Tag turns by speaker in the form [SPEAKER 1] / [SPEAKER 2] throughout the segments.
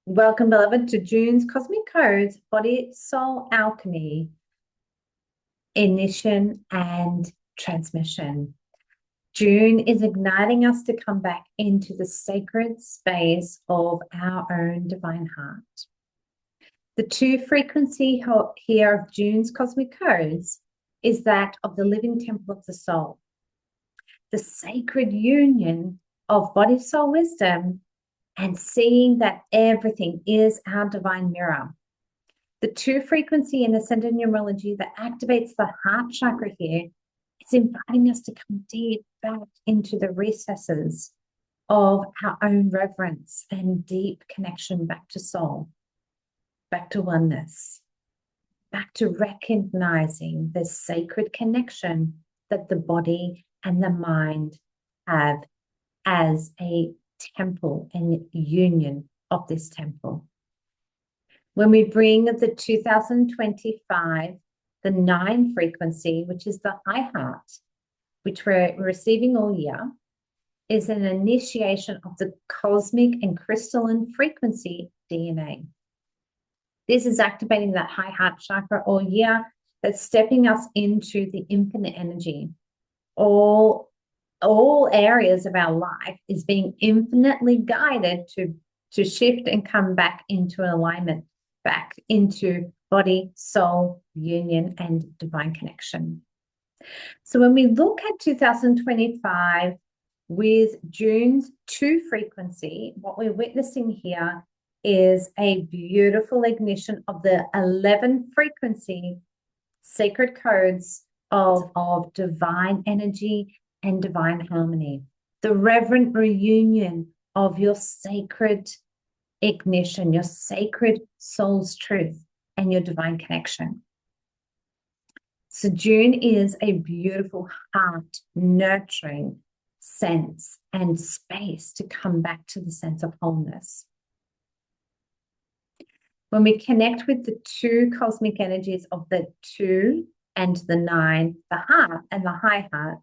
[SPEAKER 1] Welcome, beloved, to June's Cosmic Codes, Body, Soul, Alchemy, Ignition and Transmission. June is igniting us to come back into the sacred space of our own divine heart. The two frequency here of June's Cosmic Codes is that of the living temple of the soul, the sacred union of body, soul, wisdom, and seeing that everything is our divine mirror. The two frequency in ascended numerology that activates the heart chakra here is inviting us to come deep back into the recesses of our own reverence and deep connection back to soul, back to oneness, back to recognizing the sacred connection that the body and the mind have as a temple and union of this temple. When we bring the 2025, the 9 frequency, which is the high heart, which we're receiving all year, is an initiation of the cosmic and crystalline frequency DNA. This is activating that high heart chakra all year. That's stepping us into the infinite energy. All areas of our life is being infinitely guided to shift and come back into alignment, back into body, soul, union, and divine connection. So when we look at 2025 with June's 2 frequency, what we're witnessing here is a beautiful ignition of the 11 frequency sacred codes of divine energy and divine harmony, the reverent reunion of your sacred ignition, your sacred soul's truth, and your divine connection. So June is a beautiful heart nurturing sense and space to come back to the sense of wholeness. When we connect with the two cosmic energies of the 2 and the 9, the heart and the high heart,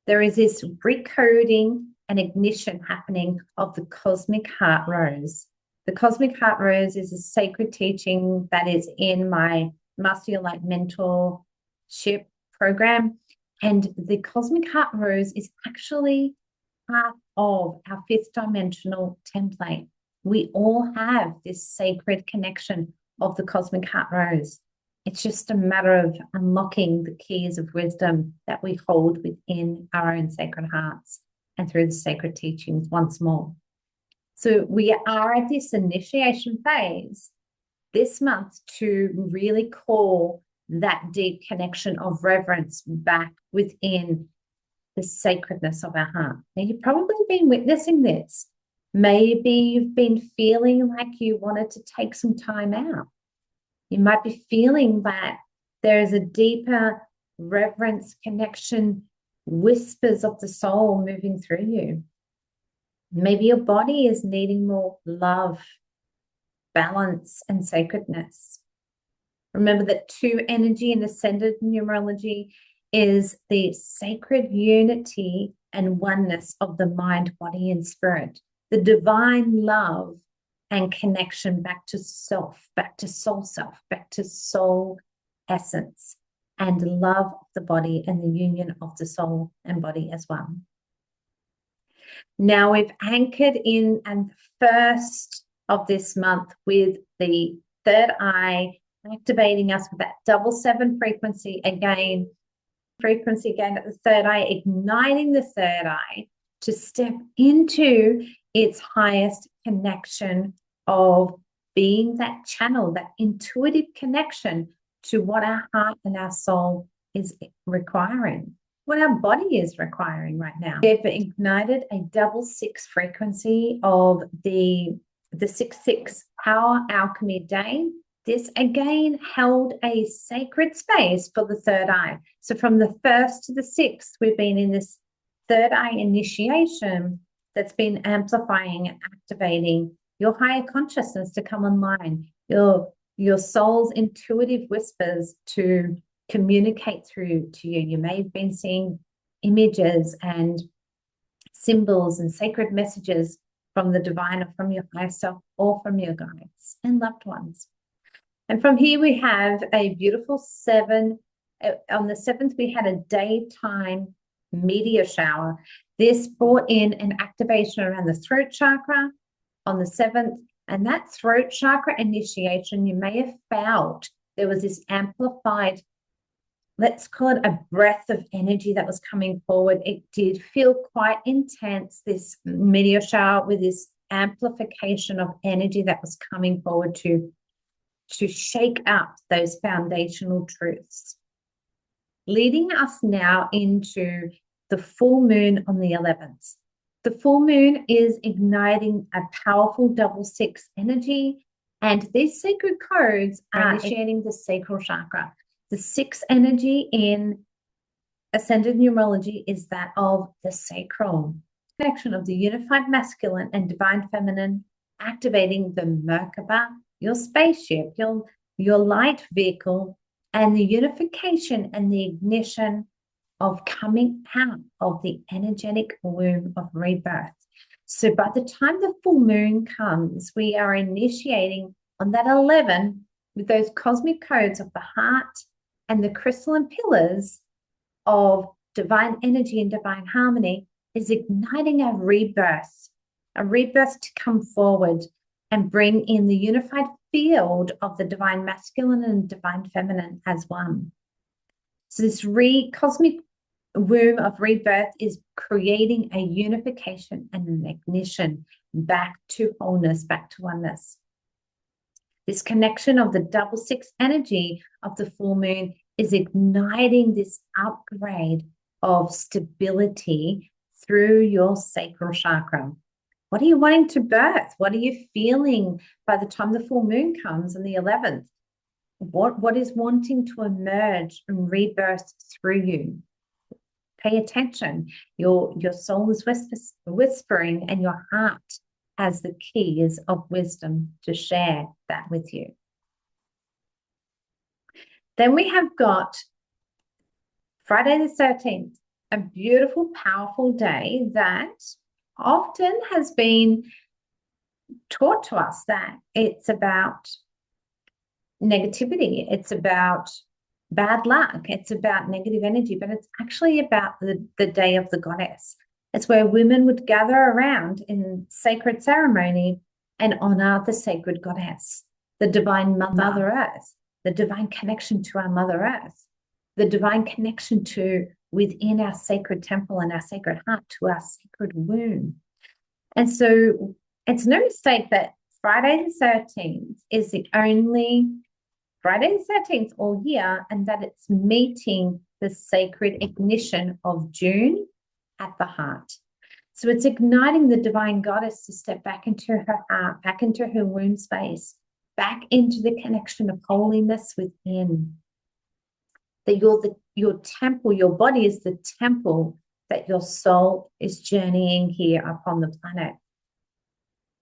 [SPEAKER 1] there is this recoding and ignition happening of the cosmic heart rose. The cosmic heart rose is a sacred teaching that is in my Master Your Light mentorship program. And the cosmic heart rose is actually part of our 5th dimensional template. We all have this sacred connection of the cosmic heart rose. It's just a matter of unlocking the keys of wisdom that we hold within our own sacred hearts and through the sacred teachings once more. So we are at this initiation phase this month to really call that deep connection of reverence back within the sacredness of our heart. Now, you've probably been witnessing this. Maybe you've been feeling like you wanted to take some time out. You might be feeling that there is a deeper reverence, connection, whispers of the soul moving through you. Maybe your body is needing more love, balance, and sacredness. Remember that 2 energy in ascended numerology is the sacred unity and oneness of the mind, body, and spirit, the divine love and connection back to self, back to soul self, back to soul essence, and love of the body and the union of the soul and body as well. Now we've anchored in and the first of this month with the third eye, activating us with that 7 frequency again at the third eye, igniting the third eye to step into its highest connection of being that channel, that intuitive connection to what our heart and our soul is requiring, what our body is requiring right now. We've ignited a 6 frequency of the 6/6 Power Alchemy Day. This again held a sacred space for the third eye. So from the 1st to the 6th, we've been in this third eye initiation that's been amplifying and activating your higher consciousness to come online, your soul's intuitive whispers to communicate through to you. You may have been seeing images and symbols and sacred messages from the divine or from your higher self or from your guides and loved ones. And from here, we have a beautiful 7. On the 7th, we had a daytime meteor shower. This brought in an activation around the throat chakra on the 7th. And that throat chakra initiation, you may have felt there was this amplified, let's call it a breath of energy that was coming forward. It did feel quite intense, this meteor shower, with this amplification of energy that was coming forward to shake up those foundational truths. Leading us now into the full moon on the 11th. The full moon is igniting a powerful double 6 energy, and these sacred codes are initiating the sacral chakra. The 6 energy in ascended numerology is that of the sacral connection of the unified masculine and divine feminine, activating the Merkaba, your spaceship, your light vehicle, and the unification and the ignition of coming out of the energetic womb of rebirth. So by the time the full moon comes, we are initiating on that 11 with those cosmic codes of the heart and the crystalline pillars of divine energy and divine harmony, is igniting a rebirth to come forward and bring in the unified field of the divine masculine and divine feminine as one. So this cosmic womb of rebirth is creating a unification and an ignition back to wholeness, back to oneness. This connection of the double 6 energy of the full moon is igniting this upgrade of stability through your sacral chakra. What are you wanting to birth? What are you feeling by the time the full moon comes on the 11th? What is wanting to emerge and rebirth through you? Pay attention. Your soul is whispering, and your heart has the keys of wisdom to share that with you. Then we have got Friday the 13th, a beautiful, powerful day that often has been taught to us that it's about negativity, it's about bad luck, it's about negative energy, but it's actually about the day of the goddess. It's where women would gather around in sacred ceremony and honor the sacred goddess, the divine Mother Earth, the divine connection to our Mother Earth, the divine connection to within our sacred temple and our sacred heart, to our sacred womb. And so it's no mistake that Friday the 13th is the only Friday the 13th all year, and that it's meeting the sacred ignition of June at the heart. So it's igniting the divine goddess to step back into her heart, back into her womb space, back into the connection of holiness within. That your temple, your body is the temple that your soul is journeying here upon the planet.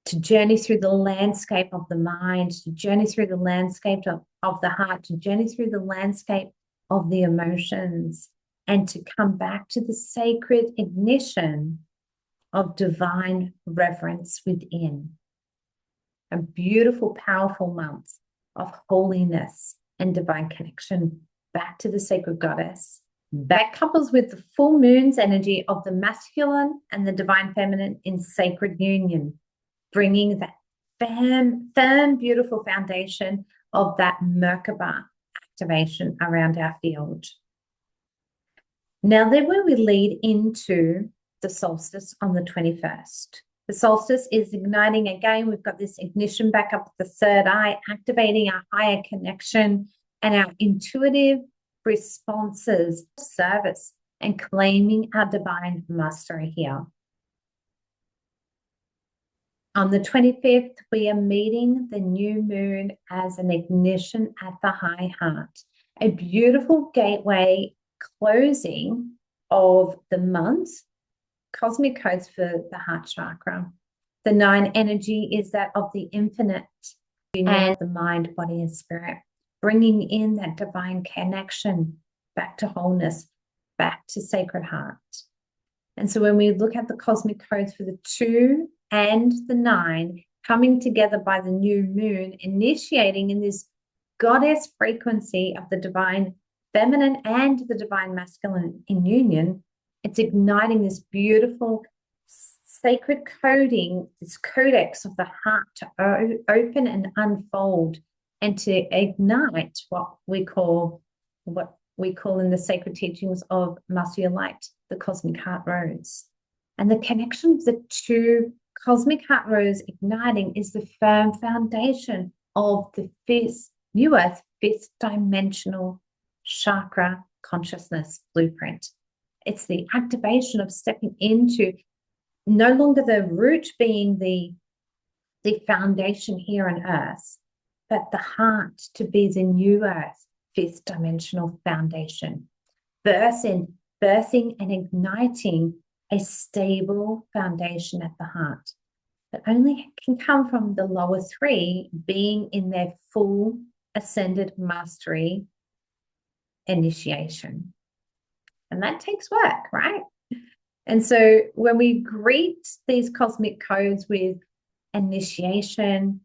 [SPEAKER 1] To journey through the landscape of the mind, to journey through the landscape of the heart, to journey through the landscape of the emotions, and to come back to the sacred ignition of divine reverence within. A beautiful, powerful month of holiness and divine connection back to the sacred goddess. That couples with the full moon's energy of the masculine and the divine feminine in sacred union, bringing that firm, beautiful foundation of that Merkaba activation around our field. Now, then when we lead into the solstice on the 21st. The solstice is igniting again. We've got this ignition back up the third eye, activating our higher connection and our intuitive responses, service, and claiming our divine mastery here. On the 25th, we are meeting the new moon as an ignition at the high heart, a beautiful gateway closing of the month, cosmic codes for the heart chakra. The 9 energy is that of the infinite and the mind, body, and spirit, bringing in that divine connection back to wholeness, back to sacred heart. And so when we look at the cosmic codes for the 2 and the 9 coming together by the new moon, initiating in this goddess frequency of the divine feminine and the divine masculine in union. It's igniting this beautiful sacred coding, this codex of the heart to open and unfold and to ignite what we call in the sacred teachings of Master Light, the cosmic heart rose. And the connection of the two cosmic heart rose igniting is the firm foundation of the new earth, fifth dimensional chakra consciousness blueprint. It's the activation of stepping into no longer the root being the foundation here on earth, but the heart to be the new earth, fifth dimensional foundation, birthing and igniting a stable foundation at the heart that only can come from the lower 3 being in their full ascended mastery initiation. And that takes work, right? And so when we greet these cosmic codes with initiation,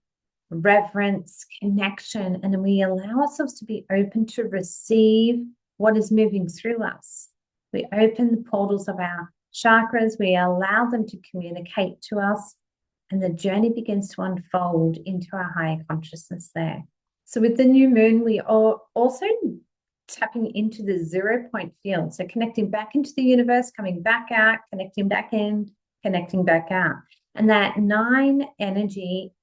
[SPEAKER 1] reverence, connection, and we allow ourselves to be open to receive what is moving through us, we open the portals of our chakras, we allow them to communicate to us, and the journey begins to unfold into our higher consciousness there. So with the new moon, we are also tapping into the 0 point field. So connecting back into the universe, coming back out, connecting back in, connecting back out. And that 9 energy,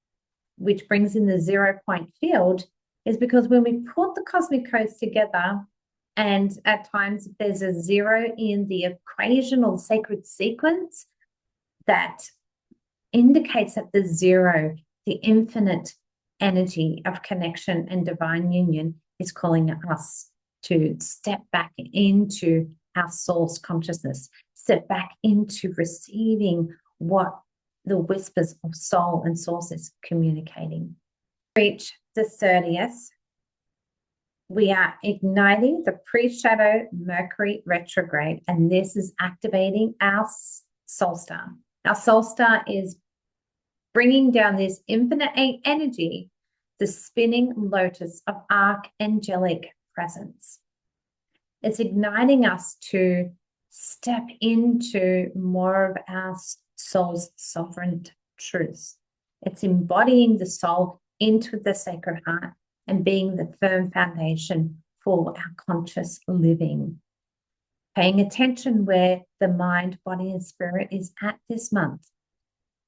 [SPEAKER 1] which brings in the 0 point field, is because when we put the cosmic codes together, and at times there's a 0 in the equation or sacred sequence, that indicates that the 0, the infinite energy of connection and divine union, is calling us to step back into our source consciousness, step back into receiving what the whispers of soul and source is communicating. Reach the 30th, we are igniting the pre-shadow Mercury retrograde, and this is activating our soul star. Our soul star is bringing down this infinite energy, the spinning lotus of archangelic presence. It's igniting us to step into more of our soul's sovereign truths. It's embodying the soul into the sacred heart and being the firm foundation for our conscious living. Paying attention where the mind, body, and spirit is at this month.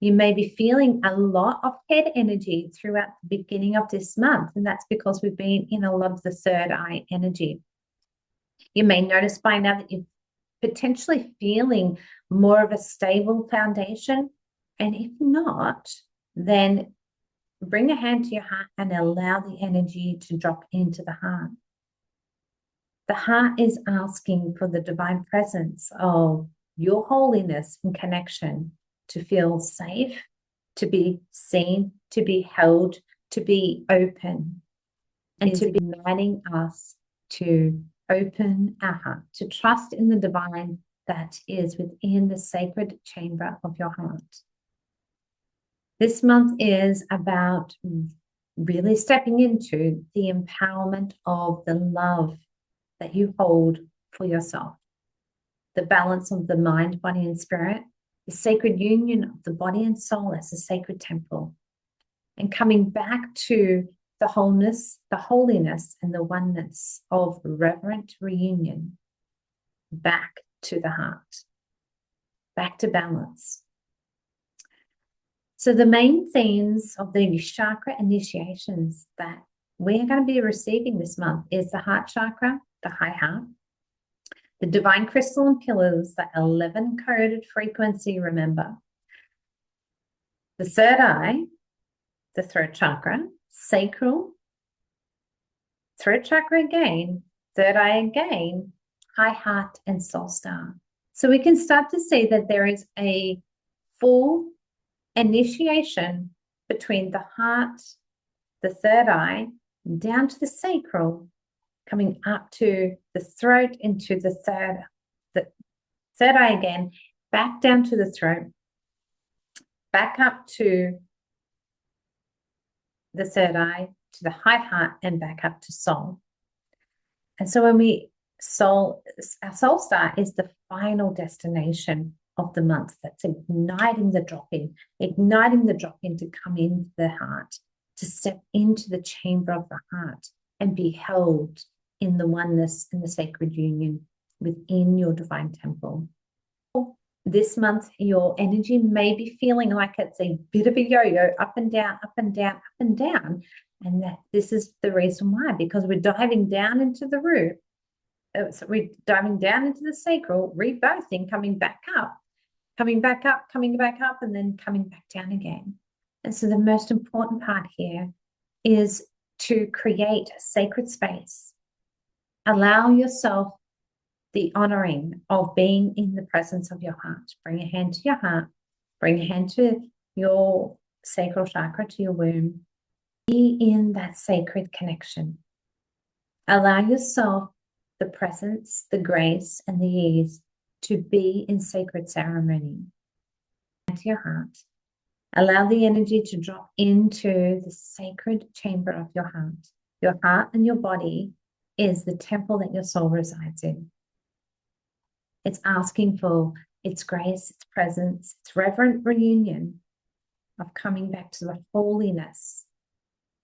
[SPEAKER 1] You may be feeling a lot of head energy throughout the beginning of this month, and that's because we've been in a lot of the third eye energy. You may notice by now that you're potentially feeling more of a stable foundation, and if not, then bring a hand to your heart and allow the energy to drop into the heart. The heart is asking for the divine presence of your holiness and connection to feel safe, to be seen, to be held, to be open, and to be inviting us to open our heart, to trust in the divine that is within the sacred chamber of your heart. This month is about really stepping into the empowerment of the love that you hold for yourself, the balance of the mind, body, and spirit, the sacred union of the body and soul as a sacred temple, and coming back to the wholeness, the holiness, and the oneness of reverent reunion, back to the heart, back to balance. So the main themes of the chakra initiations that we are going to be receiving this month is the heart chakra, the high heart, the divine crystalline pillars, the 11 coded frequency, remember, the third eye, the throat chakra, sacral, throat chakra again, third eye again, high heart, and soul star. So we can start to see that there is a full initiation between the heart, the third eye, down to the sacral, coming up to the throat, into the third eye again, back down to the throat, back up to the third eye, to the high heart, and back up to soul. And so when our soul star is the final destination of the month. That's igniting the drop-in to come into the heart, to step into the chamber of the heart and be held in the oneness and the sacred union within your divine temple. This month, your energy may be feeling like it's a bit of a yo-yo, up and down, up and down, up and down. And this is the reason why, because we're diving down into the root. So we're diving down into the sacral, rebirthing, coming back up, coming back up, coming back up, and then coming back down again. And so the most important part here is to create a sacred space. Allow yourself the honoring of being in the presence of your heart. Bring a hand to your heart. Bring a hand to your sacral chakra, to your womb. Be in that sacred connection. Allow yourself the presence, the grace, and the ease to be in sacred ceremony. To your heart. Allow the energy to drop into the sacred chamber of your heart. Your heart and your body is the temple that your soul resides in. It's asking for its grace, its presence, its reverent reunion of coming back to the holiness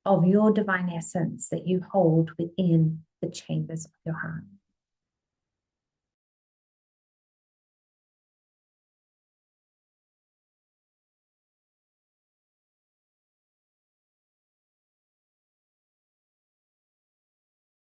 [SPEAKER 1] of your divine essence that you hold within the chambers of your heart.